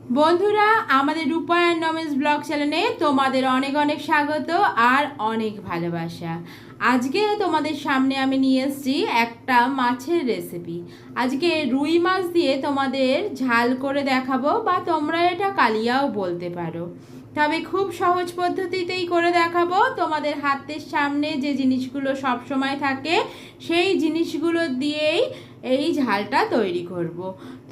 বন্ধুরা, আমাদের রূপায়ণ নমেজ ব্লগ চ্যানেলে তোমাদের অনেক অনেক স্বাগত আর অনেক ভালোবাসা। আজকে তোমাদের সামনে আমি নিয়ে এসেছি একটা মাছের রেসিপি। আজকে রুই মাছ দিয়ে তোমাদের ঝাল করে দেখাবো, বা তোমরা এটা কালিয়াও বলতে পারো। তবে খুব সহজ পদ্ধতিতেই করে দেখাবো। তোমাদের হাতের সামনে যে জিনিসগুলো সব সময় থাকে সেই জিনিসগুলো দিয়েই এই ঝালটা তৈরি করব।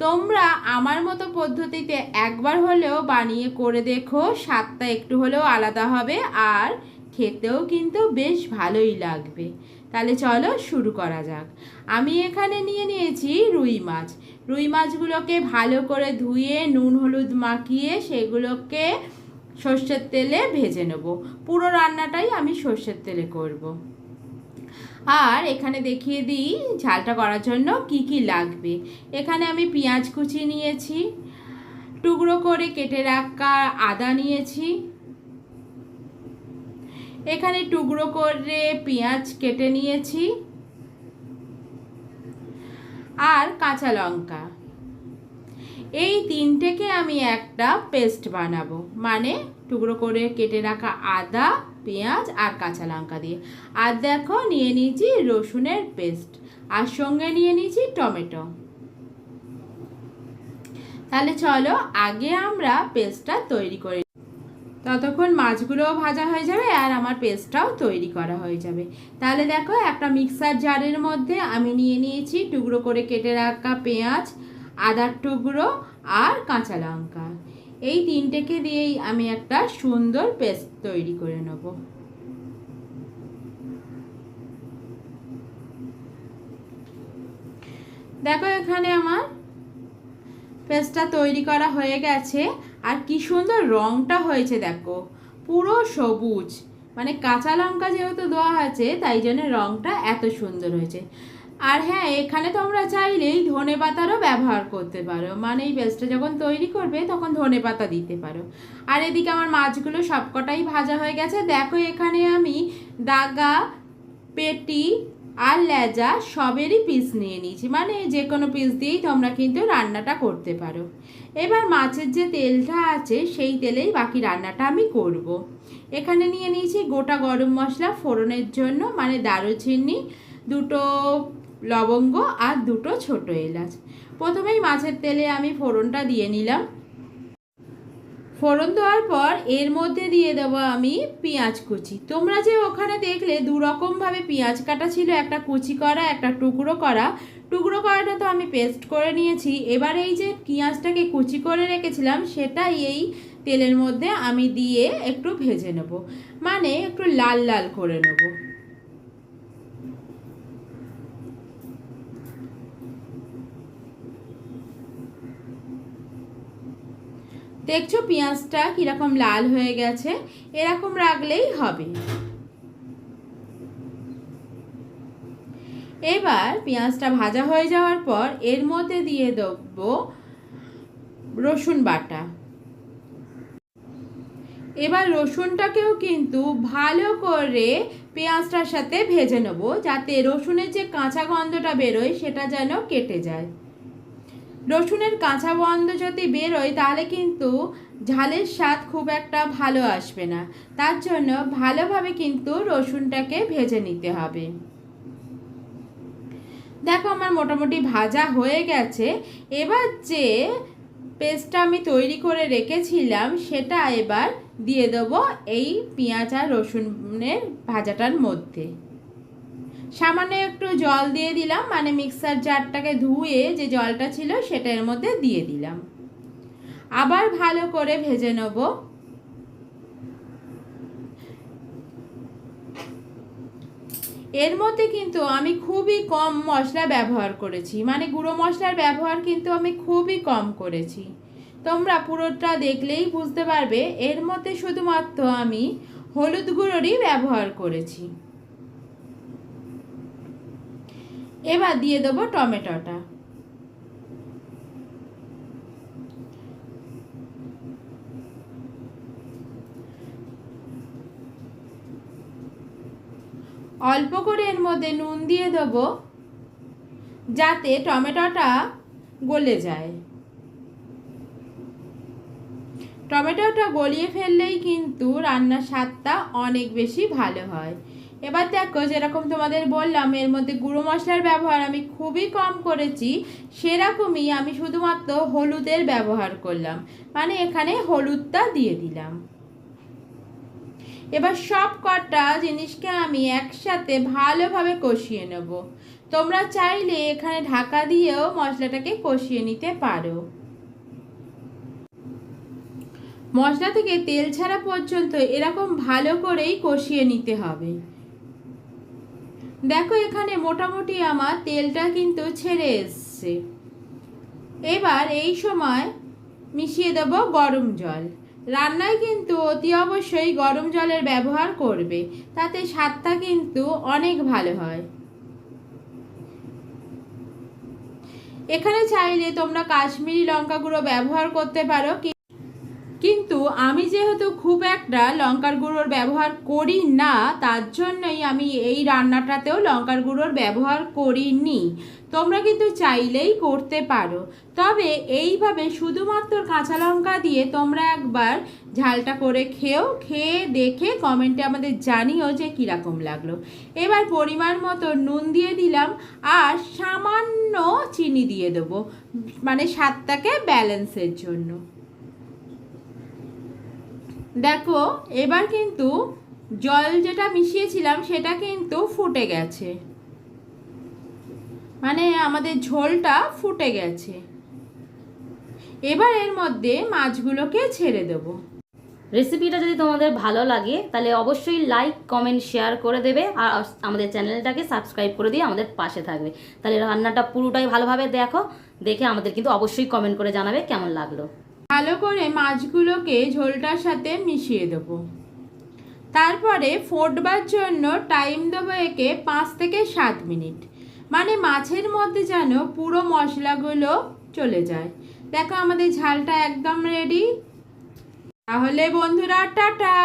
তোমরা আমার মতো পদ্ধতিতে একবার হলেও বানিয়ে করে দেখো, স্বাদটা একটু হলেও আলাদা হবে আর খেতেও কিন্তু বেশ ভালোই লাগবে। তাহলে চলো শুরু করা যাক। আমি এখানে নিয়ে নিয়েছি রুই মাছ। রুই মাছগুলোকে ভালো করে ধুয়ে নুন হলুদ মাখিয়ে সেগুলোকে সর্ষের তেলে ভেজে নেব। পুরো রান্নাটাই আমি সর্ষের তেলে করব। আর এখানে দেখিয়ে দিই ঝালটা করার জন্য কি কি লাগবে। এখানে আমি পেঁয়াজ কুচি নিয়েছি, টুকরো করে কেটে রাখা আদা নিয়েছি, এখানে টুকরো করে পেঁয়াজ কেটে নিয়েছি, আর কাঁচা লঙ্কা। এই তিনটেকে আমি একটা পেস্ট বানাবো, মানে টুকরো করে কেটে রাখা আদা, পেঁয়াজ আর কাঁচা লঙ্কা দিয়ে। আর দেখো নিয়ে নিয়েছি রসুনের পেস্ট, আর সঙ্গে নিয়ে নিয়েছি টমেটো। তাহলে চলো আগে আমরা পেস্টটা তৈরি করি, ততক্ষণ মাছগুলোও ভাজা হয়ে যাবে আর আমার পেস্টটাও তৈরি করা হয়ে যাবে। তাহলে দেখো একটা মিক্সার জারের মধ্যে আমি নিয়ে নিয়েছি টুকরো করে কেটে রাখা পেঁয়াজ, আদার টুকরো আর কাঁচা লঙ্কা। এই তিনটেকে দিয়েই আমি একটা সুন্দর পেস্ট তৈরি করে নেব। দেখো এখানে আমার পেস্টটা তৈরি করা হয়ে গেছে। আর কি সুন্দর রঙটা হয়েছে দেখো, পুরো সবুজ, মানে কাঁচা লঙ্কা যেহেতু দেওয়া আছে তাই জন্য রঙটা এত সুন্দর হয়েছে। আর হ্যাঁ, এখানে তোমরা চাইলেই ধনে পাতারও ব্যবহার করতে পারো, মানে এই পেস্টটা যখন তৈরি করবে তখন ধনে পাতা দিতে পারো। আর এদিকে আমার মাছগুলো সবকটাই ভাজা হয়ে গেছে। দেখো এখানে আমি দাগা, পেটি আর লেজা সবেরই পিস নিয়ে নিয়েছি, মানে যে কোনো পিস দিয়েই তোমরা কিন্তু রান্নাটা করতে পারো। এবার মাছের যে তেলটা আছে সেই তেলেই বাকি রান্নাটা আমি করব। এখানে নিয়ে নিয়েছি গোটা গরম মশলা ফোড়নের জন্য, মানে দারুচিনি, দুটো লবঙ্গ আর দুটো ছোট এলাচ। প্রথমেই মাছের তেলে আমি ফোড়নটা দিয়ে নিলাম। ফোড়ন দেওয়ার পর এর মধ্যে দিয়ে দেবো আমি পেঁয়াজ কুচি। তোমরা যে ওখানে দেখলে দু রকমভাবে পেঁয়াজ কাটা ছিল, একটা কুচি করা একটা টুকরো করা। টুকরো করাটা তো আমি পেস্ট করে নিয়েছি। এবার এই যে পেঁয়াজটাকে কুচি করে রেখেছিলাম সেটা এই তেলের মধ্যে আমি দিয়ে একটু ভেজে নেব, মানে একটু লাল লাল করে নেব। দেখছো পেঁয়াজটা কীরকম লাল হয়ে গেছে, এরকম রাখলেই হবে। এবার পেঁয়াজটা ভাজা হয়ে যাওয়ার পর এর মধ্যে দিয়ে দেবো রসুন বাটা। এবার রসুনটাকেও কিন্তু ভালো করে পেঁয়াজটার সাথে ভেজে নেব, যাতে রসুনের যে কাঁচা গন্ধটা বেরোয় সেটা যেন কেটে যায়। রসুনের কাঁচা গন্ধ যদি বেরোয় তাহলে কিন্তু ঝালের স্বাদ খুব একটা ভালো আসবে না। তার জন্য ভালোভাবে কিন্তু রসুনটাকে ভেজে নিতে হবে। দেখো আমার মোটামুটি ভাজা হয়ে গেছে। এবার যে পেস্টটা আমি তৈরি করে রেখেছিলাম সেটা এবার দিয়ে দেবো এই পেঁয়াজ আর রসুনের ভাজাটার মধ্যে। সামান্য একটু জল দিয়ে দিলাম, মানে মিক্সার জারটাকে ধুয়ে যে জলটা ছিল সেটা এর মধ্যে দিয়ে দিলাম। আবার ভালো করে ভেজে নেব। এর মধ্যে কিন্তু আমি খুবই কম মশলা ব্যবহার করেছি, মানে গুঁড়ো মশলার ব্যবহার কিন্তু আমি খুবই কম করেছি। তোমরা পুরোটা দেখলেই বুঝতে পারবে এর মধ্যে শুধুমাত্র আমি হলুদ গুঁড়োরই ব্যবহার করেছি। এবার দিয়ে দেবো টমেটোটা। অল্প করে এর মধ্যে নুন দিয়ে দেবো যাতে টমেটোটা গলে যায়। টমেটোটা গলিয়ে ফেললেই কিন্তু রান্নার স্বাদটা অনেক বেশি ভালো হয়। এবার দেখো, যেরকম তোমাদের বললাম এর মধ্যে গুঁড়ো মশলার ব্যবহার আমি খুবই কম করেছি, সেরকমই আমি শুধুমাত্র হলুদের ব্যবহার করলাম, মানে এখানে হলুদটা দিয়ে দিলাম। এবার সব কটা জিনিসকে আমি একসাথে ভালোভাবে কষিয়ে নেব। তোমরা চাইলে এখানে ঢাকা দিয়েও মশলাটাকে কষিয়ে নিতে পারো। মশলা থেকে তেল ছাড়া পর্যন্ত এরকম ভালো করেই কষিয়ে নিতে হবে। দেখো এখানে মোটামুটি আমার তেলটা কিন্তু ছেড়ে এসছে। এবার এই সময় মিশিয়ে দেব গরম জল। রান্নায় কিন্তু অতি অবশ্যই গরম জলের ব্যবহার করবে, তাতে স্বাদটা কিন্তু অনেক ভালো হয়। এখানে চাইলে তোমরা কাশ্মীরি লঙ্কা গুঁড়ো ব্যবহার করতে পারো, কিন্তু আমি যেহেতু খুব একটা লঙ্কার গুঁড়োর ব্যবহার করি না, তার জন্যই আমি এই রান্নাটাতেও লঙ্কার গুঁড়োর ব্যবহার করিনি। তোমরা কিন্তু চাইলেই করতে পারো, তবে এইভাবে শুধুমাত্র কাঁচা লঙ্কা দিয়ে তোমরা একবার ঝালটা করে খেয়ে দেখে কমেন্টে আমাদের জানিও যে কীরকম লাগলো। এবার পরিমাণ মতো নুন দিয়ে দিলাম আর সামান্য চিনি দিয়ে দেবো, মানে স্বাদটাকে ব্যালেন্সের জন্য। দেখো এবার কিন্তু জল যেটা মিশিয়েছিলাম সেটা কিন্তু ফুটে গেছে, মানে আমাদের ঝোলটা ফুটে গেছে। এবার এর মধ্যে মাছগুলোকে ছেড়ে দেব। রেসিপিটা যদি তোমাদের ভালো লাগে তাহলে অবশ্যই লাইক কমেন্ট শেয়ার করে দেবে, আর আমাদের চ্যানেলটাকে সাবস্ক্রাইব করে দিয়ে আমাদের পাশে থাকবে। তাহলে রান্নাটা পুরোটাই ভালোভাবে দেখে আমাদের কিন্তু অবশ্যই কমেন্ট করে জানাবে কেমন লাগলো। ভালো করে মাছগুলোকে ঝোলটার সাথে মিশিয়ে দেব। তারপরে ফোটবার জন্য টাইম দেবো একে 5 থেকে 7 মিনিট, মানে মাছের মধ্যে যেন পুরো মশলাগুলো চলে যায়। দেখো আমাদের ঝালটা একদম রেডি। তাহলে বন্ধুরা টাটা।